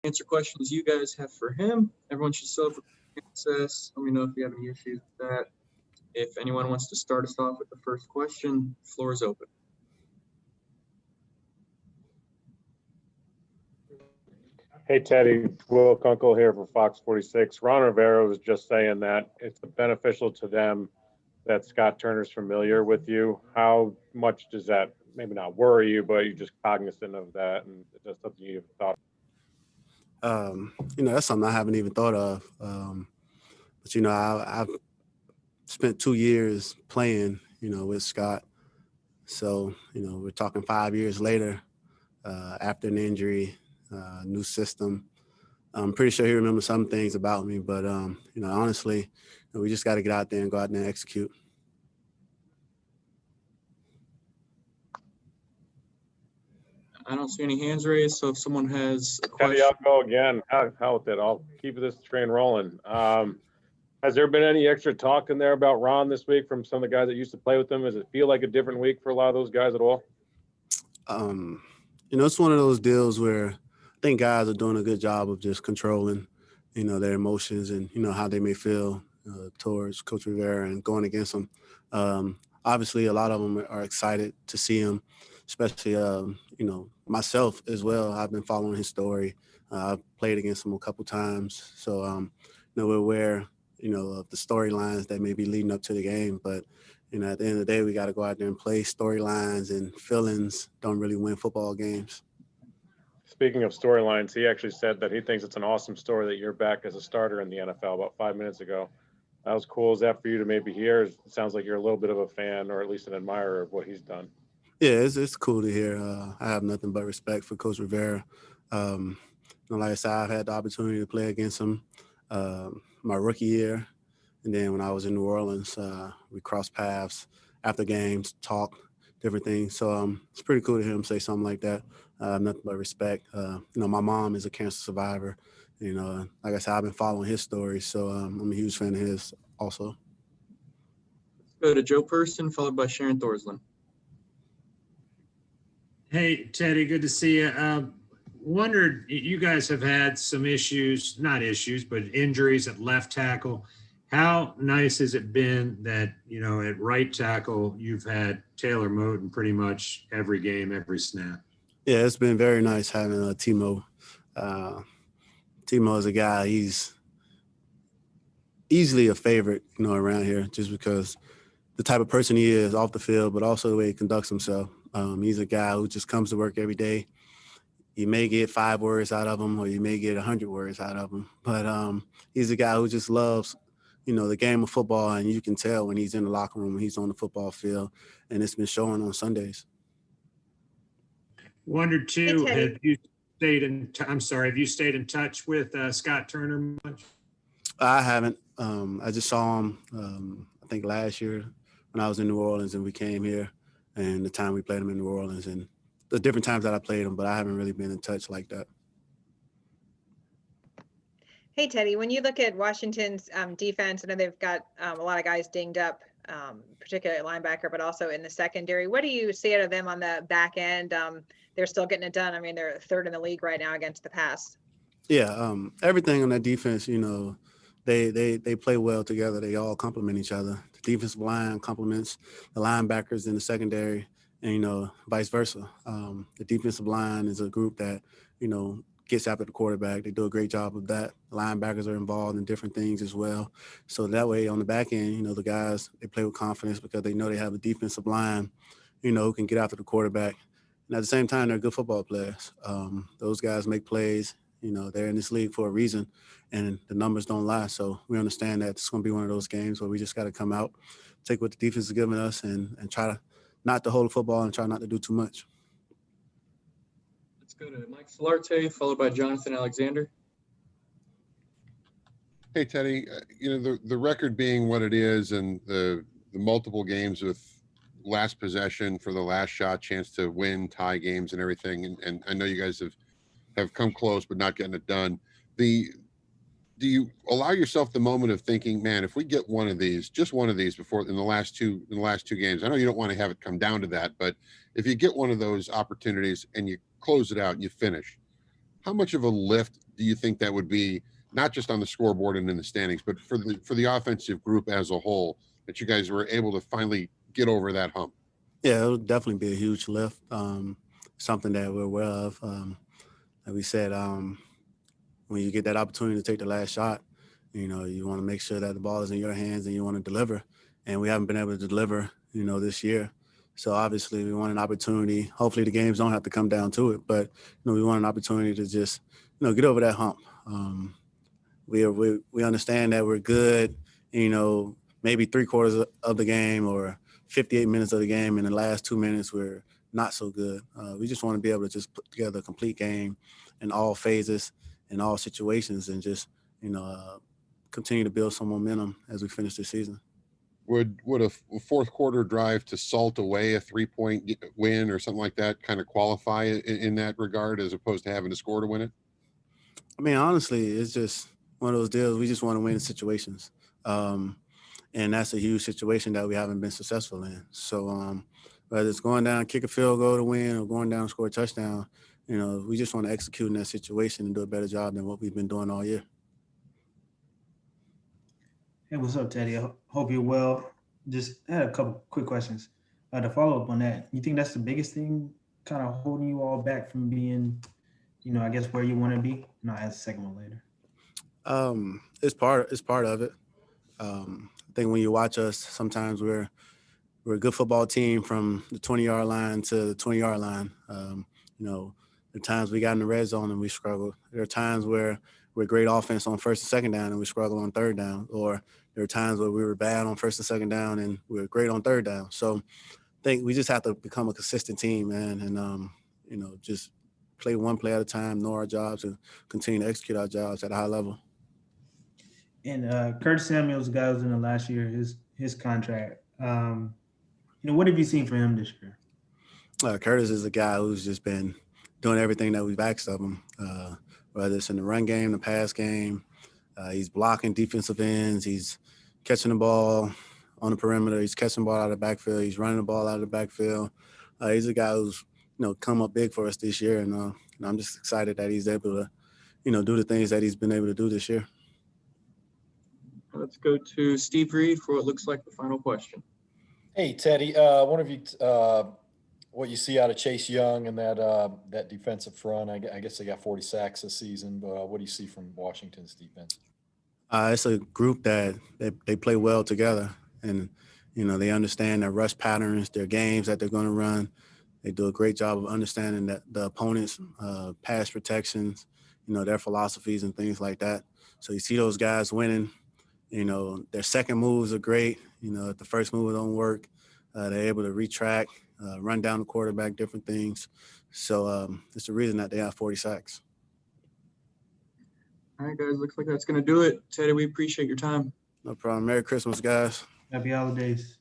answer questions you guys have for him. Everyone should still have access. Let me know if you have any issues with that. If anyone wants to start us off with the first question, floor is open. Hey, Teddy, Will Kunkel here for Fox 46. Ron Rivera was just saying that it's beneficial to them that Scott Turner's familiar with you. How much does that maybe not worry you, but you're just cognizant of that, and it's just something you've thought? That's something I haven't even thought of. But I've spent 2 years playing, with Scott. So, we're talking 5 years later, after an injury, new system. I'm pretty sure he remembers some things about me, but honestly, we just got to get out there and go out there and execute. I don't see any hands raised, so if someone has a question. Teddy, I'll go again. How with it? I'll keep this train rolling. Has there been any extra talk in there about Ron this week from some of the guys that used to play with him? Does it feel like a different week for a lot of those guys at all? It's one of those deals where I think guys are doing a good job of just controlling, their emotions and, how they may feel towards Coach Rivera and going against him. Obviously, a lot of them are excited to see him, especially, myself as well. I've been following his story. I've played against him a couple times. So, we're aware, of the storylines that may be leading up to the game. But, at the end of the day, we got to go out there and play. Storylines and feelings don't really win football games. Speaking of storylines, he actually said that he thinks it's an awesome story that you're back as a starter in the NFL about 5 minutes ago. How cool is that for you to maybe hear? It sounds like you're a little bit of a fan or at least an admirer of what he's done. Yeah, it's cool to hear. I have nothing but respect for Coach Rivera. Like I said, I've had the opportunity to play against him my rookie year. And then when I was in New Orleans, we crossed paths after games, talked, different things. So it's pretty cool to hear him say something like that. Nothing but respect. My mom is a cancer survivor. Like I said, I've been following his story. So I'm a huge fan of his also. Let's go to Joe Person, followed by Sharon Thorsland. Hey, Teddy, good to see you. Wondered, you guys have had some not issues, but injuries at left tackle. How nice has it been that, at right tackle, you've had Taylor Moton pretty much every game, every snap? Yeah, it's been very nice having Timo. Timo is a guy, he's easily a favorite, around here just because the type of person he is off the field, but also the way he conducts himself. He's a guy who just comes to work every day. You may get 5 words out of him or you may get 100 words out of him. But he's a guy who just loves, the game of football, and you can tell when he's in the locker room, when he's on the football field, and it's been showing on Sundays. Wondered, too, have you stayed in touch with Scott Turner much? I haven't. I just saw him, I think last year when I was in New Orleans and we came here, and the time we played him in New Orleans and the different times that I played him, but I haven't really been in touch like that. Hey, Teddy, when you look at Washington's defense, I know they've got a lot of guys dinged up, particularly at linebacker, but also in the secondary. What do you see out of them on the back end? They're still getting it done. I mean, they're third in the league right now against the pass. Yeah, everything on that defense, they play well together. They all complement each other. The defensive line complements the linebackers in the secondary, and, vice versa. The defensive line is a group that, gets after the quarterback. They do a great job of that. The linebackers are involved in different things as well. So that way on the back end, the guys, they play with confidence because they know they have a defensive line, who can get after the quarterback. And at the same time, they're good football players. Those guys make plays. They're in this league for a reason, and the numbers don't lie. So we understand that it's going to be one of those games where we just got to come out, take what the defense is giving us, and try to not to hold the football and try not to do too much. Let's go to Mike Solarte, followed by Jonathan Alexander. Hey, Teddy, the record being what it is and the multiple games with last possession for the last shot, chance to win, tie games and everything. And I know you guys have come close, but not getting it done. Do you allow yourself the moment of thinking, man, if we get one of these, just one of these before in the last two games, I know you don't want to have it come down to that, but if you get one of those opportunities and you close it out and you finish, how much of a lift do you think that would be, not just on the scoreboard and in the standings, but for the offensive group as a whole, that you guys were able to finally get over that hump? Yeah, it'll definitely be a huge lift. Something that we're aware of. Like we said, when you get that opportunity to take the last shot, you know, you want to make sure that the ball is in your hands and you want to deliver. And we haven't been able to deliver, you know, this year. So obviously we want an opportunity. Hopefully the games don't have to come down to it, but, you know, we want an opportunity to just, you know, get over that hump. We understand that we're good, you know, maybe 3/4 of the game or 58 minutes of the game. In the last 2 minutes, we're not so good. We just want to be able to just put together a complete game in all phases, in all situations, and just, you know, continue to build some momentum as we finish this season. Would a fourth quarter drive to salt away a 3-point win or something like that kind of qualify in that regard, as opposed to having to score to win it? I mean, honestly, it's just one of those deals. We just want to win situations. And that's a huge situation that we haven't been successful in. So whether it's going down, kick a field goal to win, or going down and score a touchdown, you know, we just want to execute in that situation and do a better job than what we've been doing all year. Hey, what's up, Teddy? I hope you're well. Just had a couple quick questions. To follow up on that, you think that's the biggest thing kind of holding you all back from being, you know, I guess where you want to be? And I'll ask the second one later. It's part of it. I think when you watch us, sometimes we're a good football team from the 20-yard line to the 20-yard line. You know, there are times we got in the red zone and we struggled. There are times where we're great offense on first and second down and we struggle on third down. Or there are times where we were bad on first and second down and we were great on third down. So I think we just have to become a consistent team, man, and you know, just play one play at a time, know our jobs, and continue to execute our jobs at a high level. And Kurt Samuels, the guy who's in the last year, his contract. You know, what have you seen from him this year? Curtis is a guy who's just been doing everything that we've asked of him, whether it's in the run game, the pass game. He's blocking defensive ends. He's catching the ball on the perimeter. He's catching the ball out of the backfield. He's running the ball out of the backfield. He's a guy who's, you know, come up big for us this year, and I'm just excited that he's able to, you know, do the things that he's been able to do this year. Let's go to Steve Reed for what looks like the final question. Hey, Teddy, I wonder if you what you see out of Chase Young and that defensive front. I guess they got 40 sacks this season, but what do you see from Washington's defense? It's a group that they play well together, and, you know, they understand their rush patterns, their games that they're going to run. They do a great job of understanding that the opponent's pass protections, you know, their philosophies and things like that. So you see those guys winning. You know, their second moves are great. You know, if the first move don't work, they're able to retract, run down the quarterback, different things. So it's the reason that they have 40 sacks. All right, guys, looks like that's going to do it. Teddy, we appreciate your time. No problem. Merry Christmas, guys. Happy holidays.